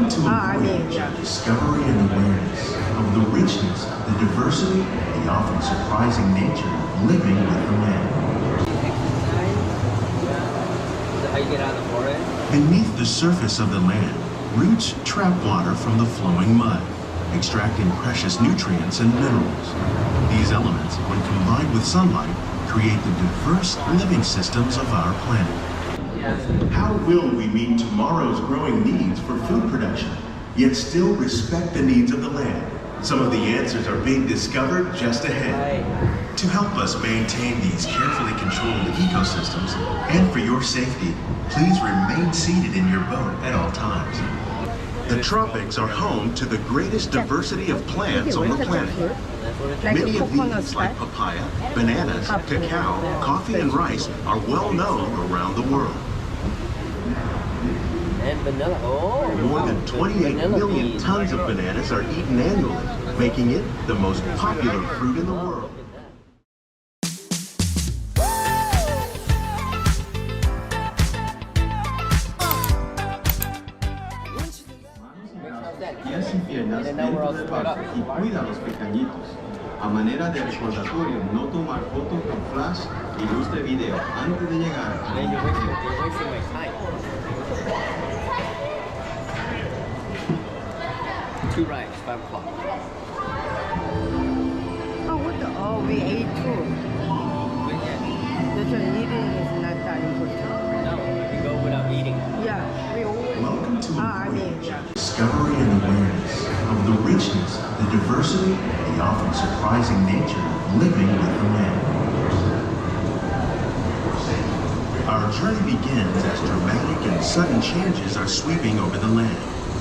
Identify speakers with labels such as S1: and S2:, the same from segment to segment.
S1: Welcome to a voyage of discovery and awareness of the richness, the diversity, the often surprising nature of living with the land.
S2: How you get out of the forest?
S1: Beneath the surface of the land, roots trap water from the flowing mud, extracting precious nutrients and minerals. These elements, when combined with sunlight, create the diverse living systems of our planet. How will we meet tomorrow's growing needs for food production, yet still respect the needs of the land? Some of the answers are being discovered just ahead. To help us maintain these carefully controlled ecosystems, and for your safety, please remain seated in your boat at all times. The tropics are home to the greatest diversity of plants on the planet. Many of these, like papaya, bananas, cacao, coffee, and rice, are well known around the world.
S2: And vanilla. Oh,
S1: More than 28 million tons of bananas are eaten annually, making it the most popular fruit in the world.
S3: Guías infiernas dentro del barco y cuida a los pequeñitos. A manera de recordatorio, no tomar fotos con flash y luz de video antes de llegar a
S2: Man, you're wasting my time. 2 rides, 5 o'clock.
S4: Oh, what the? Oh, we ate too. That's what eating is not that important.
S2: No, you can go without eating.
S4: Yeah, we always.
S1: Welcome to a voyage of discovery and awareness of the richness, the diversity, the often surprising nature of living with the land. Our journey begins as dramatic and sudden changes are sweeping over the land.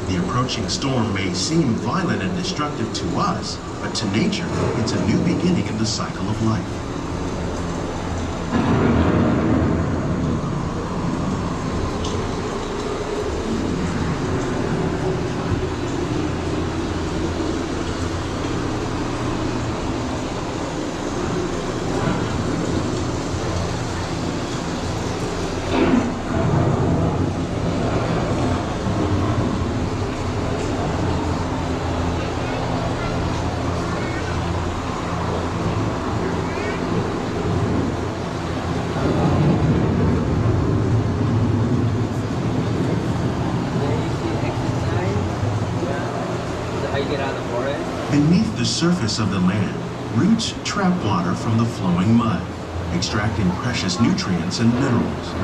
S1: The approaching storm may seem violent and destructive to us, but to nature, it's a new beginning in the cycle of life.
S2: How you get out of the forest?
S1: Beneath the surface of the land, roots trap water from the flowing mud, extracting precious nutrients and minerals.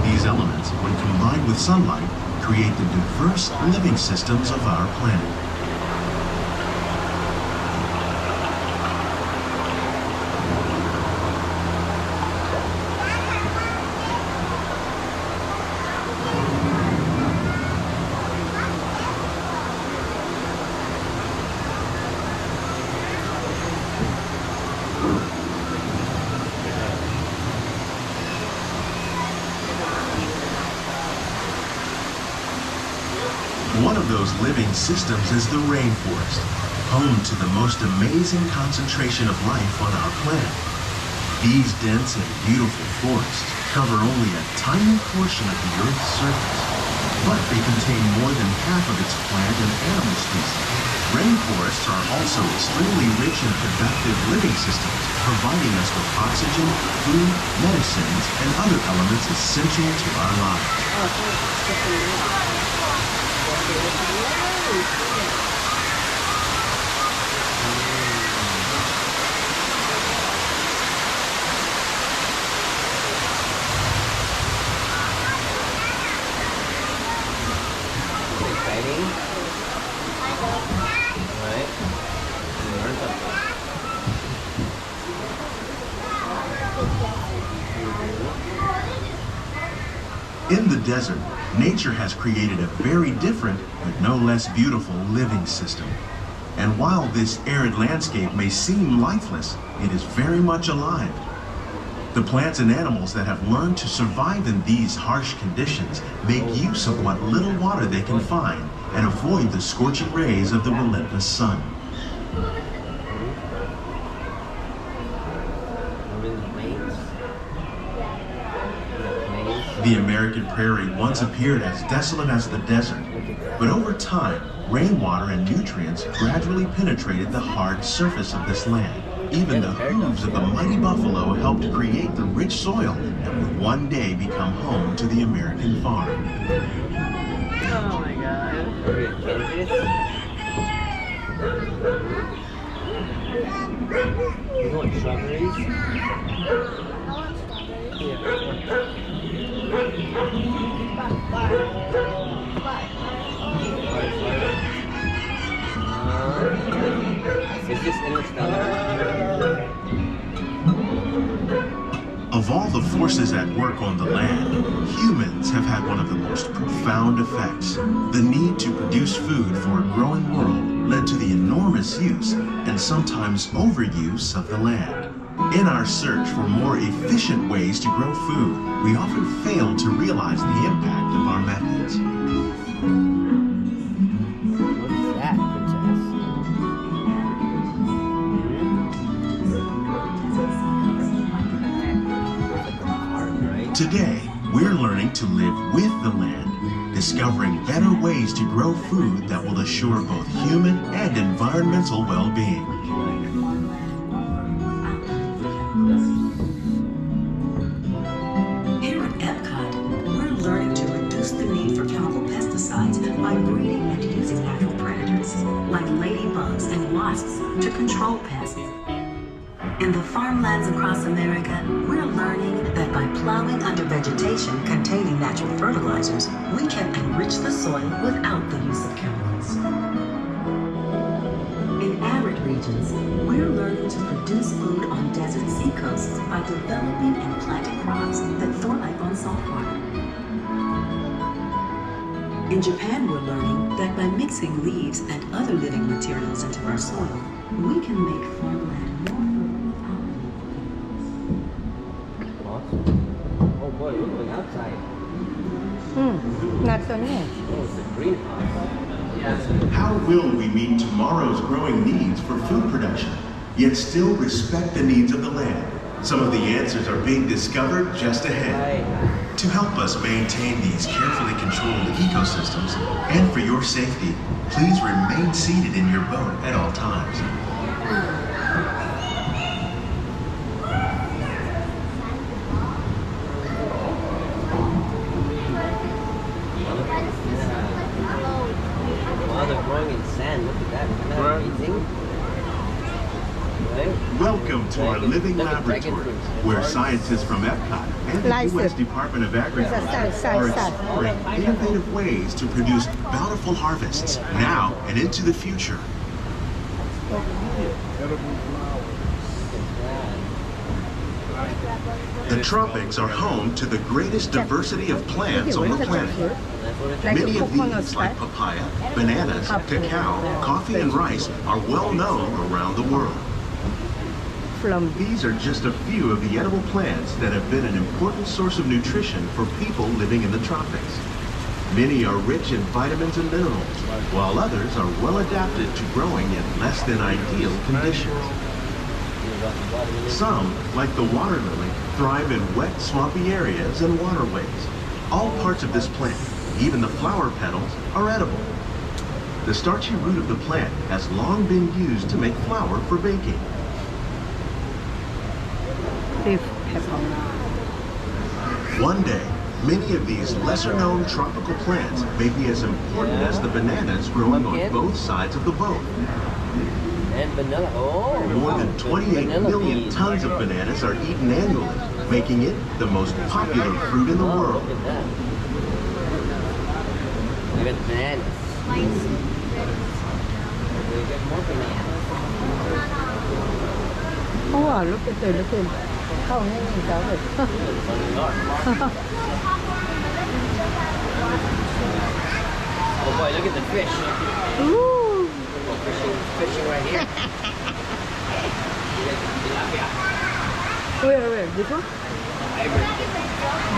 S1: These elements, when combined with sunlight, create the diverse living systems of our planet. One of those living systems is the rainforest, home to the most amazing concentration of life on our planet. These dense and beautiful forests cover only a tiny portion of the Earth's surface, but they contain more than half of its plant and animal species. Rainforests are also extremely rich and productive living systems, providing us with oxygen, food, medicines, and other elements essential to our lives.
S2: Exciting. Right? Learn something.
S1: In the desert, nature has created a very different, but no less beautiful living system. And while this arid landscape may seem lifeless, it is very much alive. The plants and animals that have learned to survive in these harsh conditions make use of what little water they can find and avoid the scorching rays of the relentless sun. The American prairie once appeared as desolate as the desert, But over time, rainwater and nutrients gradually penetrated the hard surface of this land. Even the hooves of the mighty buffalo helped create the rich soil that would one day become home to the American farm.
S2: Oh my god. You want strawberries? Is this interstellar?
S1: Of all the forces at work on the land, humans have had one of the most profound effects. The need to produce food for a growing world led to the enormous use and sometimes overuse of the land. In our search for more efficient ways to grow food, we often fail to realize the impact of our methods.
S2: What's that, princess?
S1: Today, we're learning to live with the land, discovering better ways to grow food that will assure both human and environmental well-being.
S5: Here at EPCOT, we're learning to reduce the need for chemical pesticides by breeding and using natural predators, like ladybugs and wasps, to control pests. In the farmlands across America, we're learning that by plowing under vegetation containing natural fertilizers, we can enrich the soil without the use of chemicals. In arid regions, we're learning to produce food on desert seacoasts by developing and planting crops that thrive on salt water. In Japan, we're learning that by mixing leaves and other living materials into our soil, we can make farmland more
S2: Oh boy, look going outside.
S4: Not so nice.
S2: Oh, it's a greenhouse.
S1: How will we meet tomorrow's growing needs for food production, yet still respect the needs of the land? Some of the answers are being discovered just ahead. To help us maintain these carefully controlled ecosystems, and for your safety, please remain seated in your boat at all times.
S2: Wow, they're growing in sand. Look at that. Isn't that amazing? Right?
S1: Welcome to our living
S2: Look at dragon
S1: laboratory,
S2: fruits.
S1: where scientists from EPCOT and the
S4: Nice.
S1: U.S. Department of Agriculture are exploring innovative ways to produce bountiful harvests now and into the future. The tropics are home to the greatest diversity of plants on the planet. Many of these, like papaya, bananas, cacao, coffee, and rice, are well known around the world.
S4: From
S1: These are just a few of the edible plants that have been an important source of nutrition for people living in the tropics. Many are rich in vitamins and minerals, while others are well adapted to growing in less than ideal conditions. Some, like the water lily, thrive in wet, swampy areas and waterways. All parts of this plant, even the flower petals, are edible. The starchy root of the plant has long been used to make flour for baking.
S4: beef pepper.
S1: One day, many of these lesser-known tropical plants may be as important as the bananas growing on both sides of the boat.
S2: And vanilla. Oh,
S1: More
S2: wow,
S1: than
S2: the
S1: 28
S2: vanilla
S1: million
S2: bean.
S1: tons of bananas are eaten annually, making it the most popular fruit in the
S2: Oh,
S1: world.
S2: look at that. Look at the bananas. We get more bananas.
S4: Oh, look at that, look at that. How many are it?
S2: Oh boy, look at the fish.
S4: Ooh.
S2: Oh, fishing right here. Tilapia.
S4: Where? This one?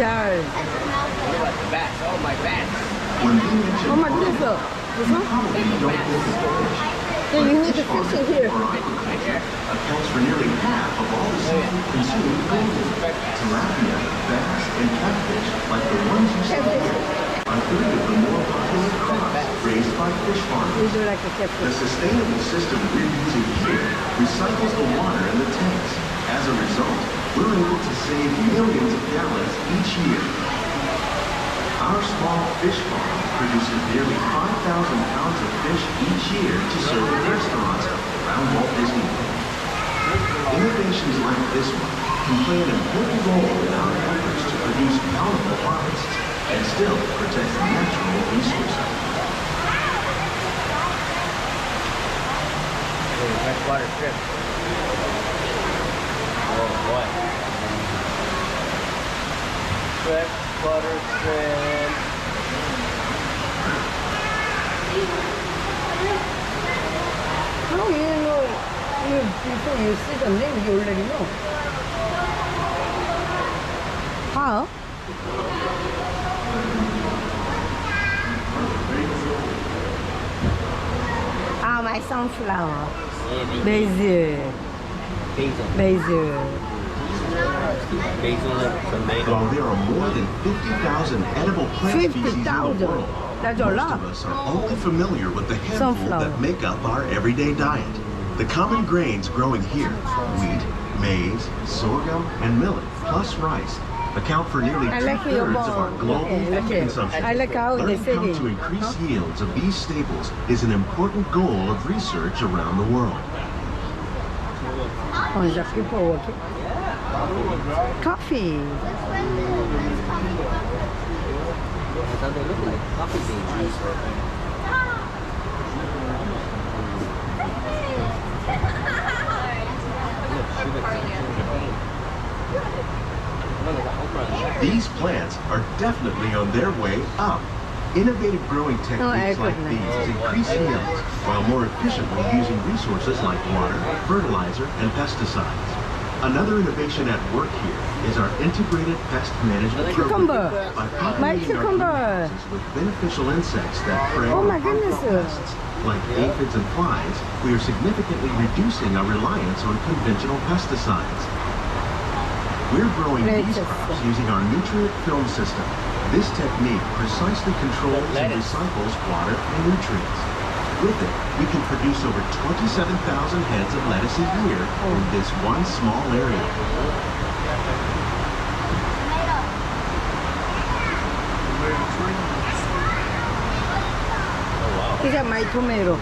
S4: There.
S2: Look at the bass. Oh, my bass.
S4: Oh my goodness, this one? Yeah, you need to fish it here.
S1: Accounts for nearly half of all seafood consumed globally. Tilapia, bass, and catfish, like the ones you see here, are three of the more popular crops raised by fish farmers.
S4: We do like a
S1: The
S4: ketchup.
S1: sustainable system we're using here recycles the water in the tanks. As a result, we're able to save millions of gallons each year. Our small fish farm produces nearly 5,000 pounds of fish each year to serve in restaurants around Walt Disney World. Innovations like this one can play an important role in our efforts to produce bountiful harvests and still protect natural resources.
S2: Freshwater shrimp. Oh boy. Freshwater shrimp.
S4: How you know before you see the name, you already know? How? Ah, my sunflower. Basil.
S2: Basil.
S4: Basil.
S2: Basil and tomato.
S1: While there are more than 50,000 edible plant species in the
S4: 50,000.
S1: world,
S4: That's a
S1: most
S4: lot.
S1: of us are only familiar with the handful
S4: Sunflower.
S1: that make up our everyday diet. The common grains growing here, wheat, maize, sorghum, and millet, plus rice, account for nearly
S4: I like your
S1: two-thirds of our
S4: bone.
S1: global
S4: Look
S1: food
S4: at-
S1: consumption.
S4: I like how they
S1: Learning
S4: say
S1: how
S4: it.
S1: to increase yields of these staples is an important goal of research around the world.
S4: Oh, is that people working? Coffee.
S2: That's how they look like. Coffee beans.
S1: These plants are definitely on their way up. Innovative growing techniques like these increase yields while more efficiently using resources like water, fertilizer, and pesticides. Another innovation at work here is our integrated pest management
S4: Cucumber.
S1: program. By
S4: My
S1: populating our
S4: cucumber.
S1: greenhouses with beneficial insects that prey
S4: Oh
S1: on
S4: my
S1: harmful
S4: goodness.
S1: pests like aphids and flies, we are significantly reducing our reliance on conventional pesticides. We're growing these crops using our nutrient film system. This technique precisely controls and recycles water and nutrients. With it, we can produce over 27,000 heads of lettuce a year in this one small area.
S4: These are my tomato.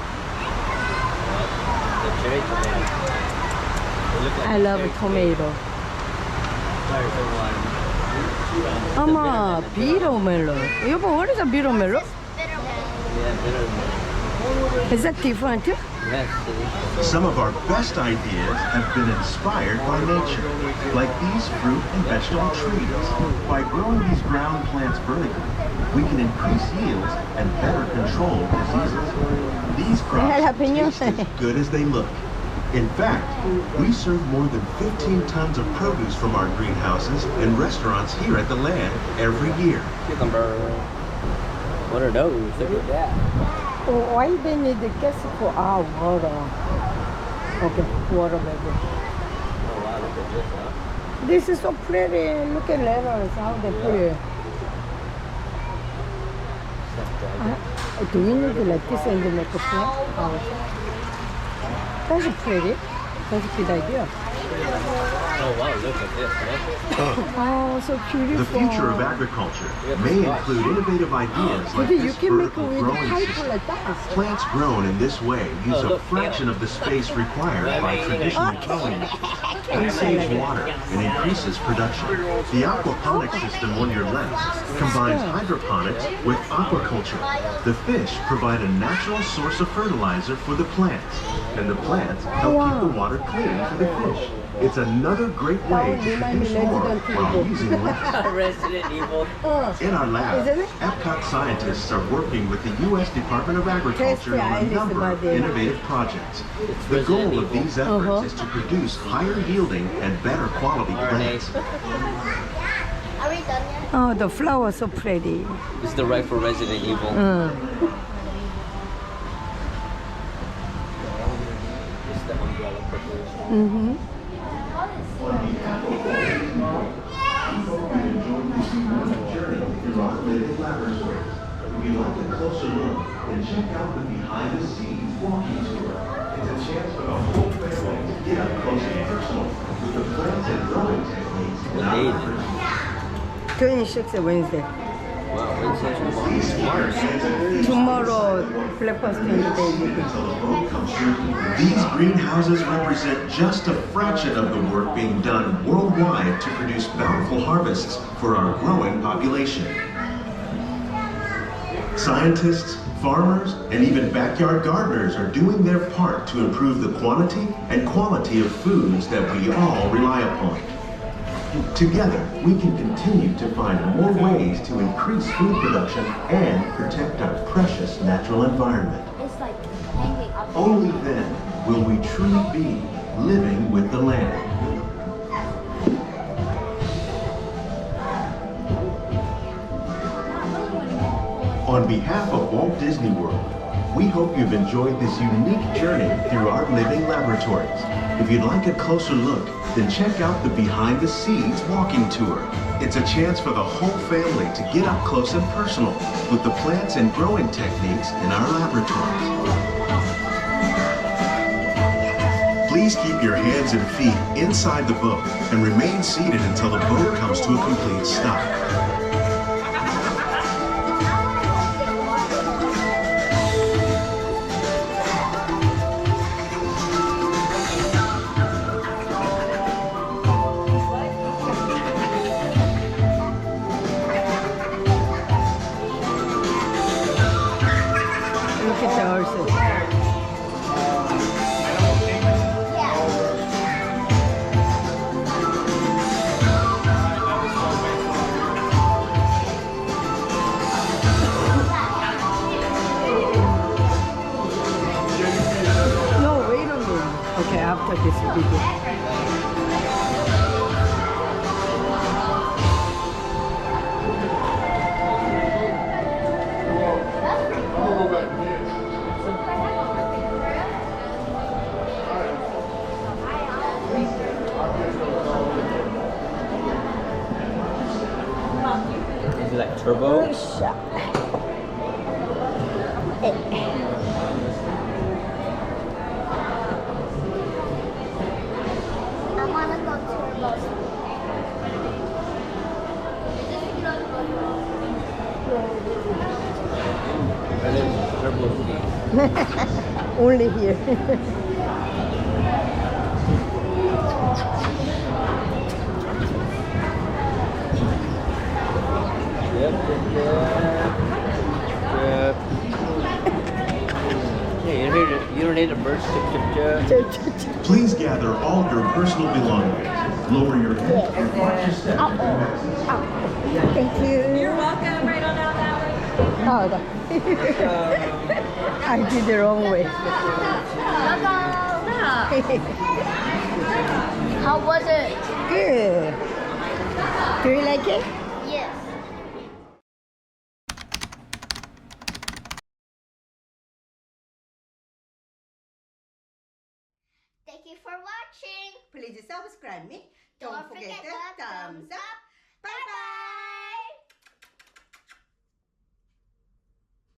S2: The cherry tomato. They look like
S4: I love
S2: cherry
S4: tomato.
S2: Sorry for one.
S4: Mama, beetle melon. Yoko, what is a beetle melon?
S2: Yeah, bitter.
S4: Is that different?
S2: Yes, it is.
S1: Some of our best ideas have been inspired by nature, like these fruit and vegetable trees. By growing these ground plants vertically, we can increase yields and better control diseases. These crops taste as good as they look. In fact, we serve more than 15 tons of produce from our greenhouses and restaurants here at the land every year.
S2: Cucumber. What are those? Look at that.
S4: Oh, why they need the gas for our water? Okay, water baby.
S2: Oh wow, look at this, huh?
S4: This is so pretty. Look at letters, how they pretty. Do we need to like this and make a plant? That's pretty. That's a good idea.
S2: Oh wow, look at this, huh?
S4: Oh, so beautiful.
S1: The future of agriculture may include innovative ideas like
S4: But you
S1: this
S4: can make it
S1: vertical
S4: with
S1: growing
S4: pipe
S1: system.
S4: like that.
S1: Plants grown in this way use a fraction of the space required by traditional growing methods. It saves water and increases production. The aquaponics system on your left combines hydroponics with aquaculture. The fish provide a natural source of fertilizer for the plants, and the plants help keep the water clean for the fish. It's another great way to produce more while using less.
S2: Resident Evil.
S1: In our lab,
S4: Isn't it?
S1: EPCOT scientists are working with the U.S. Department of Agriculture on a number of innovative projects. The goal of these efforts is to produce higher yielding and better quality plants.
S4: Oh, the flower so pretty.
S2: This is the right for Resident Evil. This is the umbrella preparation.
S1: If you'd like a closer look
S3: Then check out the behind the scenes walking tour. It's a chance for the whole family to get up close and personal with the plants and growing techniques in our laboratory.
S4: 26th Wednesday.
S2: Wow, Wednesday's tomorrow.
S4: Tomorrow, breakfast in the baby.
S1: These greenhouses represent just a fraction of the work being done worldwide to produce bountiful harvests for our growing population. Scientists, farmers, and even backyard gardeners are doing their part to improve the quantity and quality of foods that we all rely upon. Together, we can continue to find more ways to increase food production and protect our precious natural environment.
S6: It's like hanging up.
S1: Only then will we truly be living with the land. On behalf of Walt Disney World, we hope you've enjoyed this unique journey through our living laboratories. If you'd like a closer look, then check out the Behind the Scenes walking tour. It's a chance for the whole family to get up close and personal with the plants and growing techniques in our laboratories. Please keep your hands and feet inside the boat and remain seated until the boat comes to a complete stop.
S4: Look at the horses. No, wait a minute. Okay, after this video.
S2: Is it like turbo?
S6: I want to go to
S2: That is turbo.
S4: Only here.
S2: Yep. Yeah, you don't need a bird chip.
S1: Please gather all your personal belongings. Lower your head and watch your step.
S4: Thank you.
S7: You're welcome. Right on out that way.
S4: Oh, I did the wrong way.
S6: How was it?
S4: Good. Do you like it?
S6: Yes. Thank you for watching.
S4: Please subscribe me.
S6: Don't forget the thumbs up. Bye bye.